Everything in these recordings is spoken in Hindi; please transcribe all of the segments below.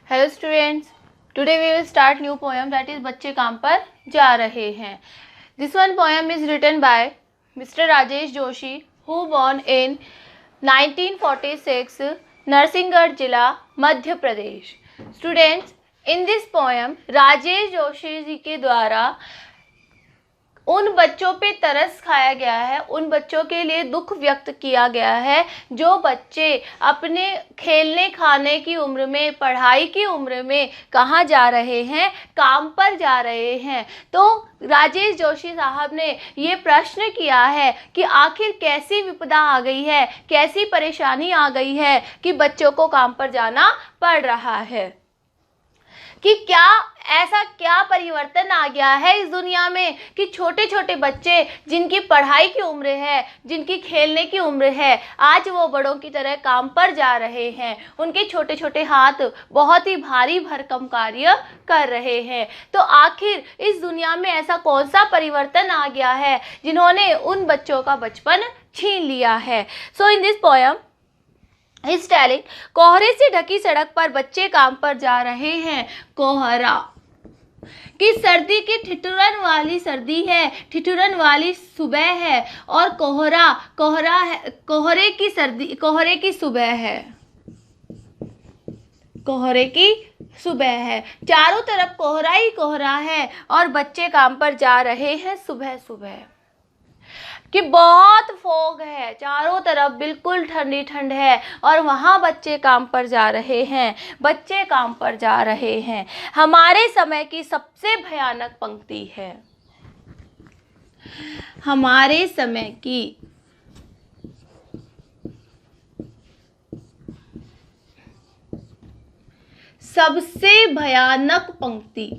Hello students, today we will start new poem that is बच्चे काम पर जा रहे हैं. This one poem is written by mister Rajesh Joshi who born in 1946 Narsinghgarh जिला Madhya Pradesh. Students, in this poem Rajesh Joshi ji के द्वारा उन बच्चों पे तरस खाया गया है, उन बच्चों के लिए दुख व्यक्त किया गया है जो बच्चे अपने खेलने खाने की उम्र में, पढ़ाई की उम्र में कहाँ जा रहे हैं, काम पर जा रहे हैं. तो राजेश जोशी साहब ने ये प्रश्न किया है कि आखिर कैसी विपदा आ गई है, कैसी परेशानी आ गई है कि बच्चों को काम पर जाना पड़ रहा है, कि क्या ऐसा क्या परिवर्तन आ गया है इस दुनिया में कि छोटे छोटे बच्चे जिनकी पढ़ाई की उम्र है, जिनकी खेलने की उम्र है, आज वो बड़ों की तरह काम पर जा रहे हैं. उनके छोटे छोटे हाथ बहुत ही भारी भरकम कार्य कर रहे हैं. तो आखिर इस दुनिया में ऐसा कौन सा परिवर्तन आ गया है जिन्होंने उन बच्चों का बचपन छीन लिया है. सो इन दिस पोएम इस टेलिंग, कोहरे से ढकी सड़क पर बच्चे काम पर जा रहे हैं. कोहरा कि सर्दी की ठिठुरन वाली सर्दी है, ठिठुरन वाली सुबह है, और कोहरा कोहरा है, कोहरे की सर्दी, कोहरे की सुबह है, कोहरे की सुबह है. चारों तरफ कोहरा ही कोहरा है और बच्चे काम पर जा रहे हैं सुबह सुबह. कि बहुत फोग है, चारों तरफ बिल्कुल ठंडी ठंड है और वहाँ बच्चे काम पर जा रहे हैं, बच्चे काम पर जा रहे हैं. हमारे समय की सबसे भयानक पंक्ति है, हमारे समय की सबसे भयानक पंक्ति.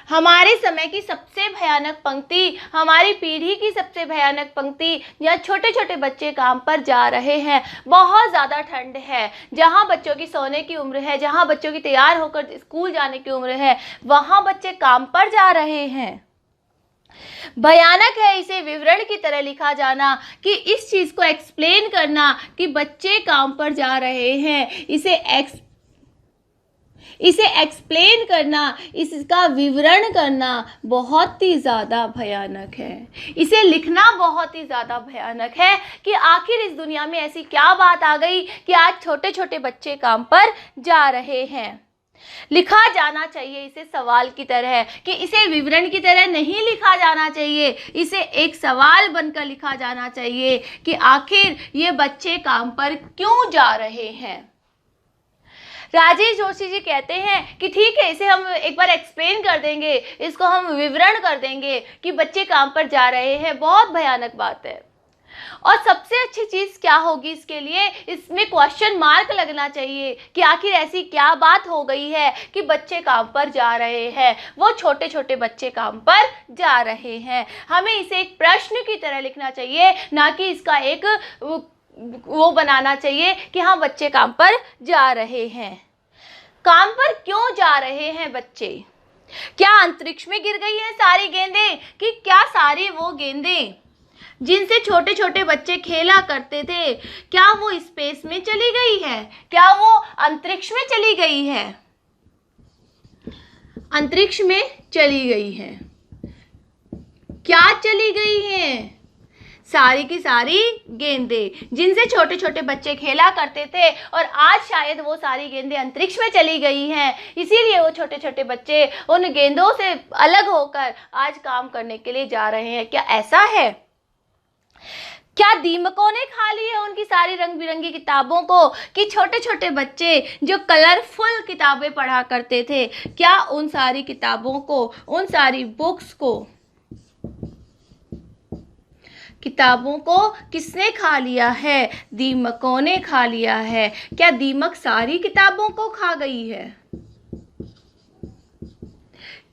हमारे समय की सबसे भयानक पंक्ति, हमारी पीढ़ी की सबसे भयानक पंक्ति, जहाँ छोटे छोटे बच्चे काम पर जा रहे हैं. बहुत ज़्यादा ठंड है, जहाँ बच्चों की सोने की उम्र है, जहाँ बच्चों की तैयार होकर स्कूल जाने की उम्र है, वहाँ बच्चे काम पर जा रहे हैं. भयानक है इसे विवरण की तरह लिखा जाना, कि इस चीज़ को एक्सप्लेन करना कि बच्चे काम पर जा रहे हैं, इसे एक्सप्लेन करना, इसका विवरण करना बहुत ही ज़्यादा भयानक है. इसे लिखना बहुत ही ज़्यादा भयानक है कि आखिर इस दुनिया में ऐसी क्या बात आ गई कि आज छोटे छोटे बच्चे काम पर जा रहे हैं. लिखा जाना चाहिए इसे सवाल की तरह, कि इसे विवरण की तरह नहीं लिखा जाना चाहिए, इसे एक सवाल बनकर लिखा जाना चाहिए कि आखिर ये बच्चे काम पर क्यों जा रहे हैं. राजेश जोशी जी कहते हैं कि ठीक है, इसे हम एक बार एक्सप्लेन कर देंगे, इसको हम विवरण कर देंगे कि बच्चे काम पर जा रहे हैं, बहुत भयानक बात है. और सबसे अच्छी चीज़ क्या होगी इसके लिए, इसमें क्वेश्चन मार्क लगना चाहिए कि आखिर ऐसी क्या बात हो गई है कि बच्चे काम पर जा रहे हैं, वो छोटे छोटे बच्चे काम पर जा रहे हैं. हमें इसे एक प्रश्न की तरह लिखना चाहिए, ना कि इसका एक वो बनाना चाहिए कि हाँ बच्चे काम पर जा रहे हैं. काम पर क्यों जा रहे हैं बच्चे? क्या अंतरिक्ष में गिर गई हैं सारी गेंदें, कि क्या सारी वो गेंदें जिनसे छोटे छोटे बच्चे खेला करते थे, क्या वो स्पेस में चली गई है, क्या वो अंतरिक्ष में चली गई है? अंतरिक्ष में चली गई है. क्या चली गई हैं? सारी की सारी गेंदें जिनसे छोटे छोटे बच्चे खेला करते थे, और आज शायद वो सारी गेंदें अंतरिक्ष में चली गई हैं, इसीलिए वो छोटे छोटे बच्चे उन गेंदों से अलग होकर आज काम करने के लिए जा रहे हैं. क्या ऐसा है? क्या दीमकों ने खा ली है उनकी सारी रंग बिरंगी किताबों को, कि छोटे छोटे बच्चे जो कलरफुल किताबें पढ़ा करते थे, क्या उन सारी किताबों को, उन सारी बुक्स को, किताबों को किसने खा लिया है? दीमकों ने खा लिया है. क्या दीमक सारी किताबों को खा गई है?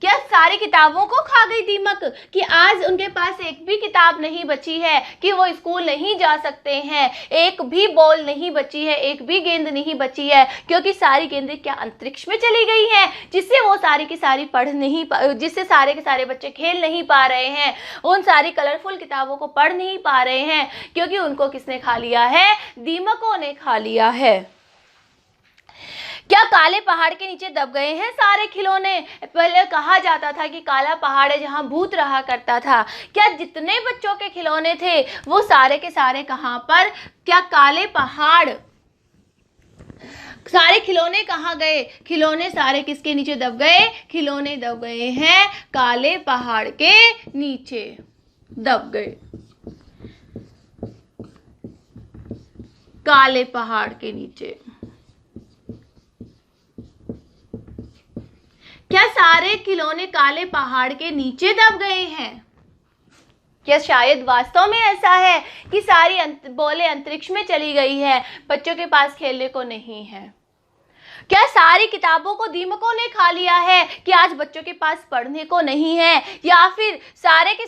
क्या सारी किताबों को खा गई दीमक कि आज उनके पास एक भी किताब नहीं बची है, कि वो स्कूल नहीं जा सकते हैं, एक भी बॉल नहीं बची है, एक भी गेंद नहीं बची है, क्योंकि सारी गेंदें क्या अंतरिक्ष में चली गई हैं, जिससे वो सारी की सारी जिससे सारे के सारे बच्चे खेल नहीं पा रहे हैं, उन सारी कलरफुल किताबों को पढ़ नहीं पा रहे हैं, क्योंकि उनको किसने खा लिया है? दीमकों ने खा लिया है। क्या काले पहाड़ के नीचे दब गए हैं सारे खिलौने? पहले कहा जाता था कि काला पहाड़ है जहां भूत रहा करता था। क्या जितने बच्चों के खिलौने थे वो सारे के सारे कहां पर? क्या काले पहाड़, सारे खिलौने कहाँ गए? खिलौने सारे किसके नीचे दब गए? खिलौने दब गए हैं काले पहाड़ के नीचे, दब गए काले पहाड़ के नीचे। क्या सारे खिलौने काले पहाड़ के नीचे दब गए हैं? क्या शायद वास्तव में ऐसा है कि सारी बॉलें अंतरिक्ष में चली गई है, बच्चों के पास खेलने को नहीं है? क्या सारी किताबों को दीमकों ने खा लिया है कि आज बच्चों के पास पढ़ने को नहीं है? या फिर सारे के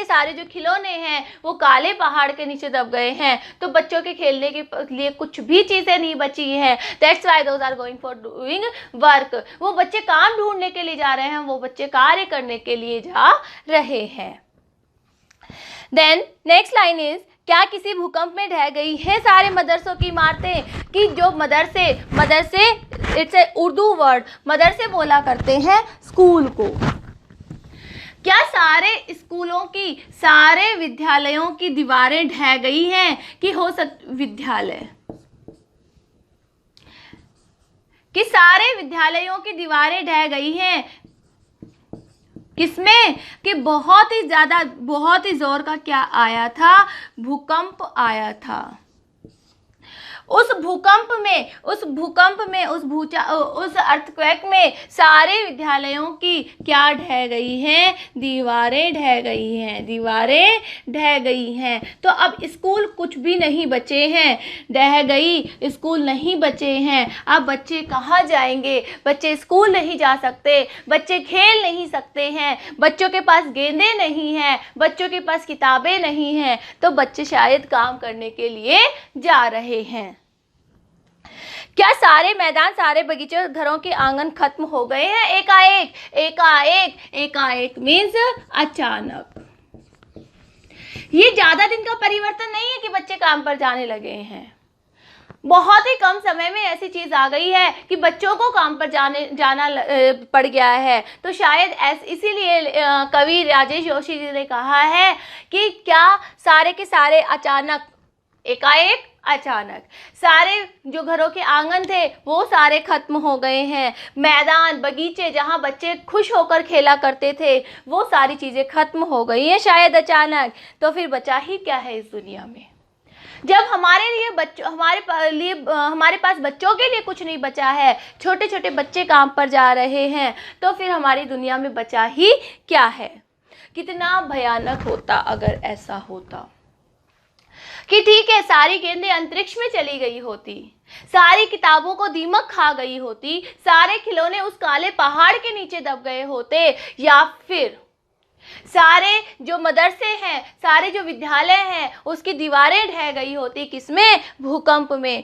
सारे जो खिलौने हैं वो काले पहाड़ के नीचे दब गए हैं, तो बच्चों के खेलने के लिए कुछ भी चीज़ें नहीं बची हैं। That's why those are going for doing work. वो बच्चे काम ढूंढने के लिए जा रहे हैं, वो बच्चे कार्य करने के लिए जा रहे हैं। देन नेक्स्ट लाइन इज, क्या किसी भूकंप में ढह गई है सारे मदरसों की इमारतें? कि जो मदरसे इट्स ए उर्दू वर्ड, मदरसे बोला करते हैं स्कूल को। क्या सारे स्कूलों की, सारे विद्यालयों की दीवारें ढह गई हैं? कि विद्यालय, कि सारे विद्यालयों की दीवारें ढह गई हैं किसमें? कि बहुत ही जोर का क्या आया था? भूकंप आया था। उस अर्थक्वेक में सारे विद्यालयों की क्या ढह गई हैं? दीवारें ढह गई हैं, दीवारें ढह गई हैं। तो अब स्कूल कुछ भी नहीं बचे हैं, ढह गई, स्कूल नहीं बचे हैं। अब बच्चे कहाँ जाएंगे? बच्चे स्कूल नहीं जा सकते, बच्चे खेल नहीं सकते हैं, बच्चों के पास गेंदें नहीं हैं, बच्चों के पास किताबें नहीं हैं, तो बच्चे शायद काम करने के लिए जा रहे हैं। क्या सारे मैदान, सारे बगीचे, घरों के आंगन खत्म हो गए हैं एकाएक? एकाएक मीन्स अचानक। ये ज्यादा दिन का परिवर्तन नहीं है कि बच्चे काम पर जाने लगे हैं। बहुत ही कम समय में ऐसी चीज आ गई है कि बच्चों को काम पर जाना पड़ गया है। तो शायद इसीलिए कवि राजेश जोशी जी ने कहा है कि क्या सारे के सारे अचानक, एकाएक अचानक, सारे जो घरों के आंगन थे वो सारे खत्म हो गए हैं। मैदान, बगीचे जहाँ बच्चे खुश होकर खेला करते थे वो सारी चीज़ें खत्म हो गई हैं शायद अचानक। तो फिर बचा ही क्या है इस दुनिया में? जब हमारे पास बच्चों के लिए कुछ नहीं बचा है, छोटे छोटे बच्चे काम पर जा रहे हैं, तो फिर हमारी दुनिया में बचा ही क्या है? कितना भयानक होता अगर ऐसा होता कि ठीक है सारी गेंदें अंतरिक्ष में चली गई होती, सारी किताबों को दीमक खा गई होती, सारे खिलौने उस काले पहाड़ के नीचे दब गए होते, या फिर सारे जो मदरसे हैं, सारे जो विद्यालय हैं उसकी दीवारें ढह गई होती, किसमें? भूकंप में।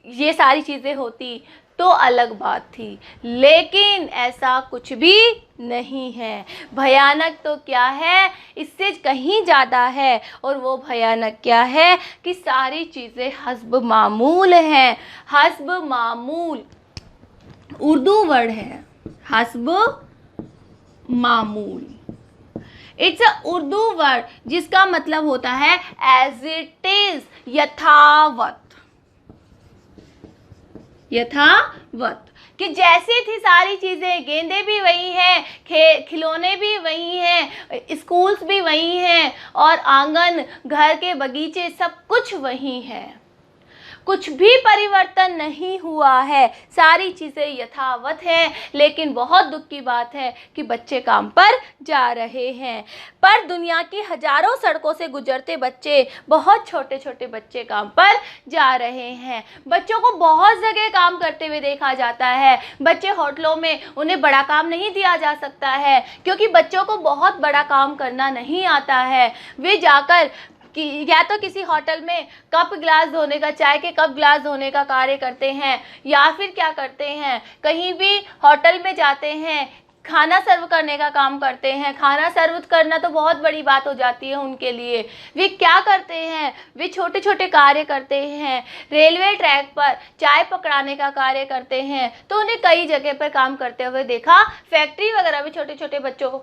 ये सारी चीज़ें होती तो अलग बात थी, लेकिन ऐसा कुछ भी नहीं है। भयानक तो क्या है, इससे कहीं ज़्यादा है। और वो भयानक क्या है कि सारी चीज़ें हस्ब मामूल हैं। हस्ब मामूल उर्दू वर्ड है, हस्ब मामूल। इट्स अ उर्दू वर्ड जिसका मतलब होता है एज इट इज, यथावत, यथावत। कि जैसी थी सारी चीज़ें, गेंदें भी वही हैं, खिलौने भी वही हैं, स्कूल्स भी वही हैं, और आंगन, घर के बगीचे सब कुछ वही है। कुछ भी परिवर्तन नहीं हुआ है, सारी चीज़ें यथावत हैं। लेकिन बहुत दुख की बात है कि बच्चे काम पर जा रहे हैं। पर दुनिया की हजारों सड़कों से गुजरते बच्चे, बहुत छोटे छोटे बच्चे काम पर जा रहे हैं। बच्चों को बहुत जगह काम करते हुए देखा जाता है। बच्चे होटलों में, उन्हें बड़ा काम नहीं दिया जा सकता है क्योंकि बच्चों को बहुत बड़ा काम करना नहीं आता है। वे जाकर कि या तो किसी होटल में कप गिलास धोने का, चाय के कप गिलास धोने का कार्य करते हैं, या फिर क्या करते हैं, कहीं भी होटल में जाते हैं, खाना सर्व करने का काम करते हैं। खाना सर्व करना तो बहुत बड़ी बात हो जाती है उनके लिए। वे क्या करते हैं, वे छोटे छोटे कार्य करते हैं। रेलवे ट्रैक पर चाय पकड़ाने का कार्य करते हैं, तो उन्हें कई जगह पर काम करते हुए देखा। फैक्ट्री वगैरह में छोटे छोटे बच्चों को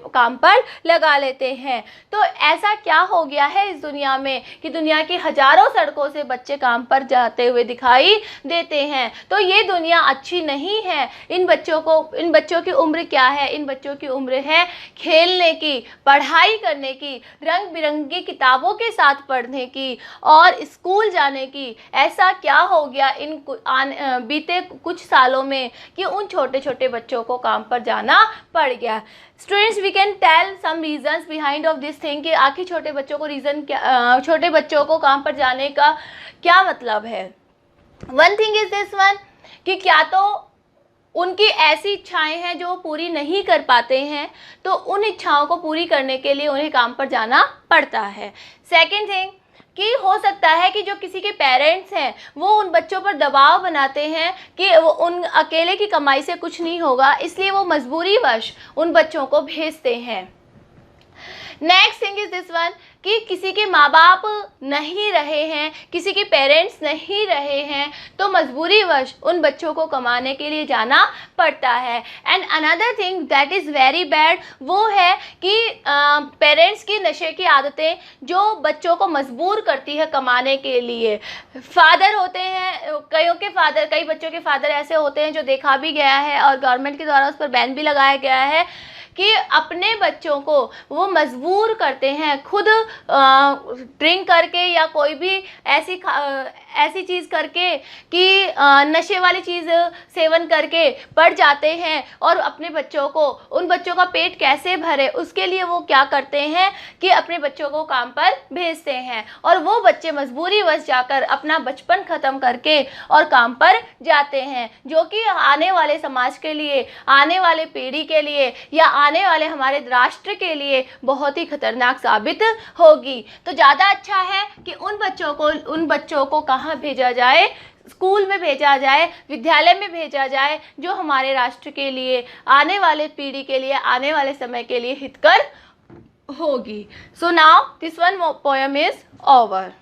काम पर लगा लेते हैं। तो ऐसा क्या हो गया है इस दुनिया में कि दुनिया की हजारों सड़कों से बच्चे काम पर जाते हुए दिखाई देते हैं। तो ये दुनिया अच्छी नहीं है। इन बच्चों की उम्र क्या है? इन बच्चों की उम्र है खेलने की, पढ़ाई करने की, रंग बिरंगी किताबों के साथ पढ़ने की और स्कूल जाने की। ऐसा क्या हो गया इन बीते कुछ सालों में कि उन छोटे छोटे बच्चों को काम पर जाना पड़ गया। Students, we can tell some reasons behind of this thing कि आखिर छोटे बच्चों को छोटे बच्चों को काम पर जाने का क्या मतलब है। One thing is this one कि क्या तो उनकी ऐसी इच्छाएं हैं जो पूरी नहीं कर पाते हैं, तो उन इच्छाओं को पूरी करने के लिए उन्हें काम पर जाना पड़ता है। सेकंड थिंग कि हो सकता है कि जो किसी के पेरेंट्स हैं वो उन बच्चों पर दबाव बनाते हैं कि वो उन अकेले की कमाई से कुछ नहीं होगा, इसलिए वो मजबूरीवश उन बच्चों को भेजते हैं। Next thing is this one कि किसी के माँ बाप नहीं रहे हैं, किसी के पेरेंट्स नहीं रहे हैं, तो मजबूरीवश उन बच्चों को कमाने के लिए जाना पड़ता है। And another thing that is very bad वो है कि पेरेंट्स की नशे की आदतें जो बच्चों को मजबूर करती है कमाने के लिए। फादर होते हैं, कई बच्चों के फादर ऐसे होते हैं जो देखा भी गया है और गवर्नमेंट के द्वारा उस पर बैन भी लगाया गया है कि अपने बच्चों को वो मजबूर करते हैं खुद ड्रिंक करके या कोई भी ऐसी चीज़ करके कि नशे वाली चीज़ सेवन करके पड़ जाते हैं और अपने बच्चों को, उन बच्चों का पेट कैसे भरे उसके लिए वो क्या करते हैं कि अपने बच्चों को काम पर भेजते हैं और वो बच्चे मजबूरीवश जाकर अपना बचपन ख़त्म करके और काम पर जाते हैं, जो कि आने वाले समाज के लिए, आने वाले पीढ़ी के लिए या आने वाले हमारे राष्ट्र के लिए बहुत ही खतरनाक साबित होगी। तो ज़्यादा अच्छा है कि उन बच्चों को कहाँ भेजा जाए, स्कूल में भेजा जाए, विद्यालय में भेजा जाए, जो हमारे राष्ट्र के लिए, आने वाले पीढ़ी के लिए, आने वाले समय के लिए हितकर होगी। So now this one poem is over.